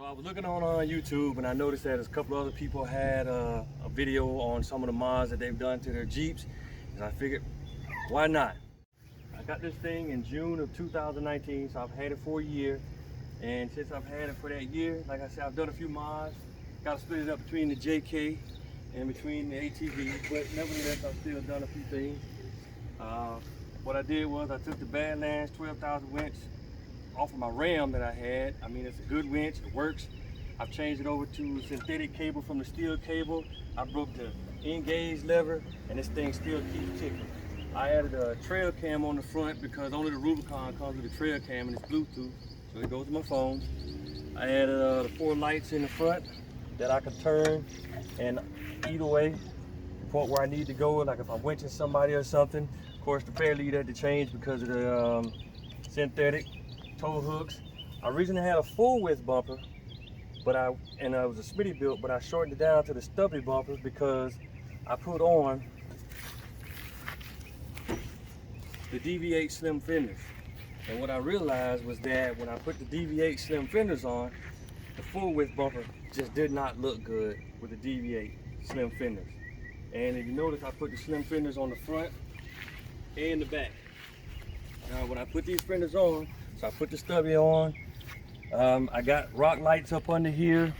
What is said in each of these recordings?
So I was looking on YouTube and I noticed that a couple other people had a video on some of the mods that they've done to their Jeeps. And I figured, why not? I got this thing in June of 2019, so I've had it for a year. And since I've had it for that year, like I said, I've done a few mods. Got to split it up between the JK and between the ATV, but nevertheless, I've still done a few things. What I did was I took the Badlands 12,000 winch off of my Ram that I had. I mean, it's a good winch, it works. I've changed it over to synthetic cable from the steel cable. I broke the engage lever and this thing still keeps ticking. I added a trail cam on the front because only the Rubicon comes with a trail cam and it's Bluetooth, so it goes to my phone. I added the 4 lights in the front that I can turn, and either way, the point where I need to go, like if I'm winching somebody or something. Of course, the fair lead had to change because of the synthetic tow hooks. I originally had a full width bumper, but it was a Smitty built, but I shortened it down to the stubby bumpers because I put on the DV8 slim fenders. And what I realized was that when I put the DV8 slim fenders on, the full width bumper just did not look good with the DV8 slim fenders. And if you notice, I put the slim fenders on the front and the back. Now when I put these fenders on, so I put the stubby on, I got rock lights up under here.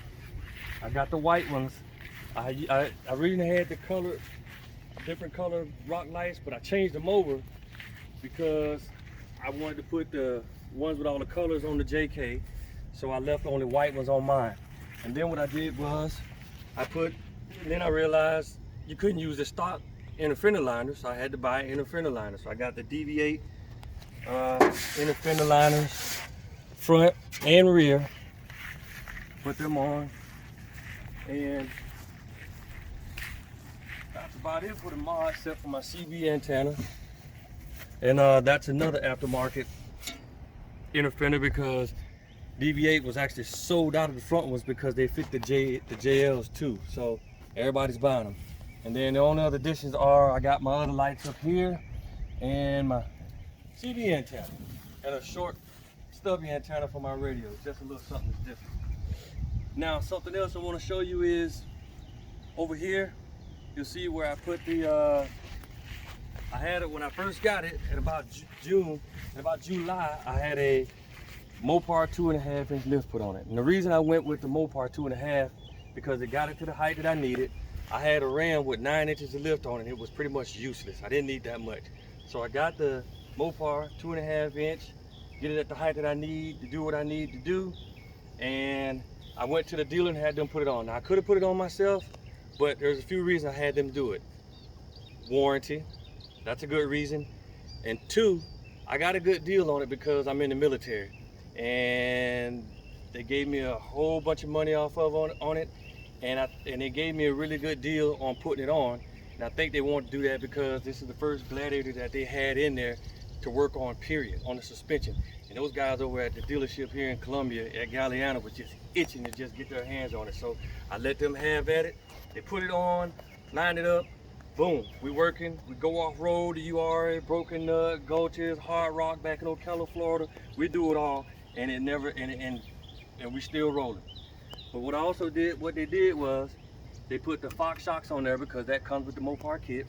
I got the white ones. I originally had the different color rock lights, but I changed them over because I wanted to put the ones with all the colors on the JK, so I left only white ones on mine. And then what I did was, then I realized you couldn't use the stock inner fender liner, so I had to buy an inner fender liner. So I got the DV8 inner fender liners, front and rear, put them on, and that's about it for the mod, except for my CB antenna. And that's another aftermarket inner fender because DV8 was actually sold out of the front ones because they fit the JLs too. So everybody's buying them. And then the only other additions are I got my other lights up here and my CB antenna and a short stubby antenna for my radio. Just a little something that's different. Now something else I want to show you is over here. You'll see where I put the I had it when I first got it at about June. In about July, I had a Mopar 2.5-inch lift put on it. And the reason I went with the Mopar 2.5 because it got it to the height that I needed. I had a Ram with 9 inches of lift on it. It was pretty much useless. I didn't need that much. So I got the Mopar 2.5-inch, get it at the height that I need to do what I need to do. And I went to the dealer and had them put it on. Now I could have put it on myself, but there's a few reasons I had them do it. Warranty. That's a good reason. And 2, I got a good deal on it because I'm in the military. And they gave me a whole bunch of money off of on it. And they gave me a really good deal on putting it on. And I think they wanted to do that because this is the first Gladiator that they had in there to work on, period, on the suspension. And those guys over at the dealership here in Columbia at Gladiator was just itching to just get their hands on it. So I let them have at it. They put it on, lined it up. Boom, we working. We go off road, the URA, Broken Nut, Gulches, Hard Rock back in Ocala, Florida. We do it all, and it never, and we still rolling. But what I also did, what they did was, they put the Fox shocks on there because that comes with the Mopar kit.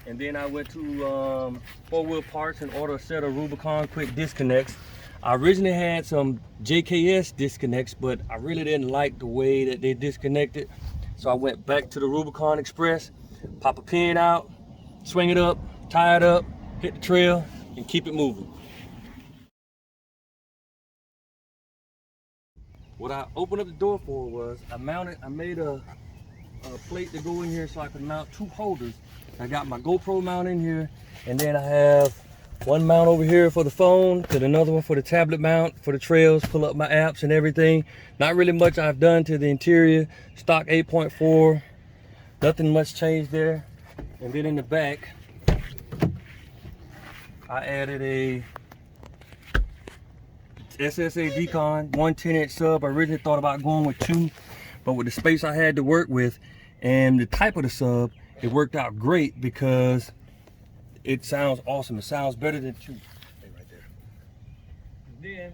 And then I went to 4-wheel parts and ordered a set of Rubicon quick disconnects. I originally had some JKS disconnects, but I really didn't like the way that they disconnected. So I went back to the Rubicon Express. Pop a pin out, swing it up, tie it up, hit the trail, and keep it moving. What I opened up the door for was I made a plate to go in here so I could mount 2 holders. I got my GoPro mount in here, and then I have one mount over here for the phone, and another one for the tablet mount for the trails, pull up my apps and everything. Not really much I've done to the interior, stock 8.4. Nothing much changed there. And then in the back, I added a SSA Decon 110-inch sub. I originally thought about going with 2, but with the space I had to work with and the type of the sub, it worked out great because it sounds awesome. It sounds better than 2. Right there. And then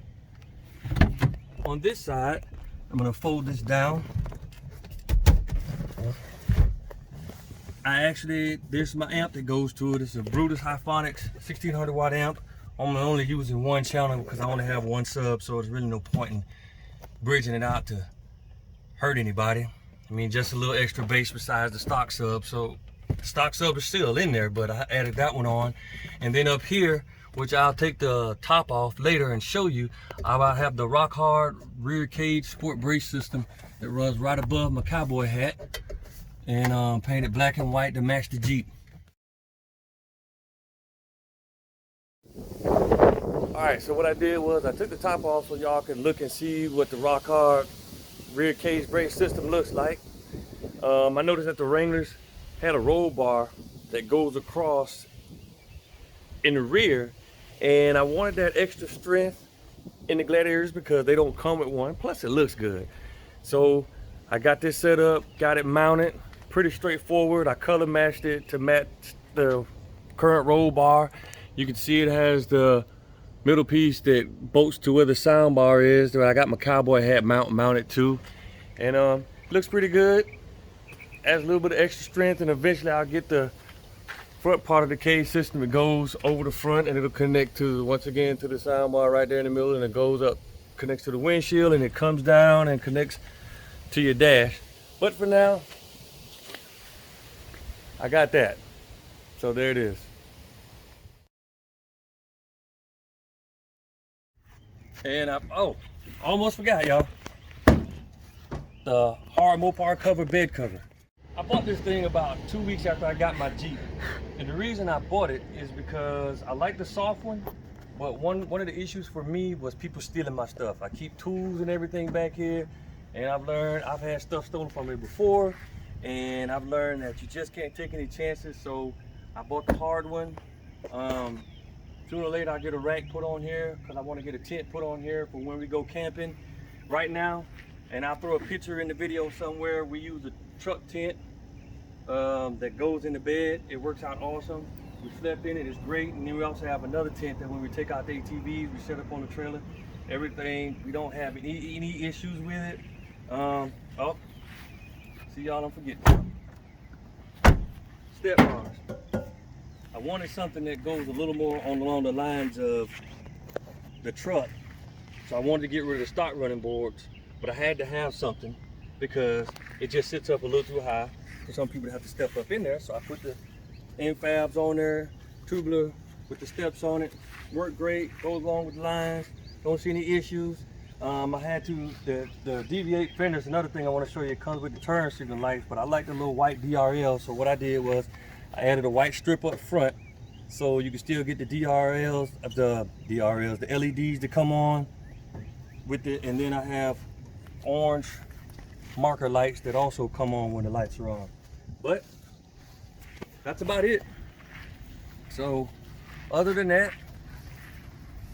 on this side, I'm gonna fold this down. This is my amp that goes to it. It's a Brutus Hyphonics 1600 watt amp. I'm only using one channel because I only have one sub, so there's really no point in bridging it out to hurt anybody. I mean, just a little extra bass besides the stock sub. So the stock sub is still in there, but I added that one on. And then up here, which I'll take the top off later and show you, I have the Rock Hard rear cage sport brace system that runs right above my cowboy hat, and painted black and white to match the Jeep. Alright, so what I did was I took the top off so y'all can look and see what the Rock Hard rear cage brace system looks like. I noticed that the Wranglers had a roll bar that goes across in the rear, and I wanted that extra strength in the Gladiators because they don't come with one, plus it looks good. So I got this set up, got it mounted, pretty straightforward. I color matched it to match the current roll bar. You can see it has the middle piece that bolts to where the sound bar is. I got my cowboy hat mounted too, and it looks pretty good. Adds a little bit of extra strength, and eventually I'll get the front part of the cage system. It goes over the front, and it'll connect to, once again, to the sound bar right there in the middle, and it goes up, connects to the windshield, and it comes down and connects to your dash. But for now, I got that. So there it is. And almost forgot, y'all. The hard Mopar cover bed cover. I bought this thing about 2 weeks after I got my Jeep. And the reason I bought it is because I like the soft one, but one of the issues for me was people stealing my stuff. I keep tools and everything back here, and I've had stuff stolen from me before, and I've learned that you just can't take any chances, so I bought the hard one. Sooner or later I'll get a rack put on here because I want to get a tent put on here for when we go camping. Right now, and I'll throw a picture in the video somewhere, we use a truck tent that goes in the bed. It works out awesome. We slept in it, it's great. And then we also have another tent that when we take out the ATVs, we set up on the trailer. Everything, we don't have any issues with it. See y'all, don't forget. Step bars. I wanted something that goes a little more along the lines of the truck. So I wanted to get rid of the stock running boards, but I had to have something because it just sits up a little too high for some people to have to step up in there. So I put the infabs on there, tubular with the steps on it. Worked great, goes along with the lines, don't see any issues. I had the deviate fenders, another thing I want to show you, it comes with the turn signal lights, but I like the little white DRL, so what I did was I added a white strip up front so you can still get the the LEDs that come on with it, and then I have orange marker lights that also come on when the lights are on. But that's about it. So other than that,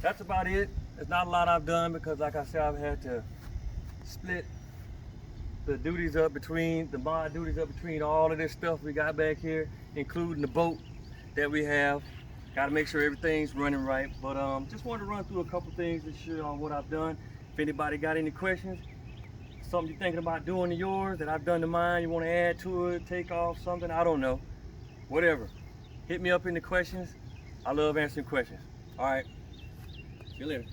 that's about it. There's not a lot I've done because, like I said, I've had to split the duties up between, the mod duties up between all of this stuff we got back here, including the boat that we have. Got to make sure everything's running right. But just wanted to run through a couple things to show on what I've done. If anybody got any questions, something you're thinking about doing to yours that I've done to mine, you want to add to it, take off something, I don't know, whatever, hit me up in the questions. I love answering questions. All right, see you later.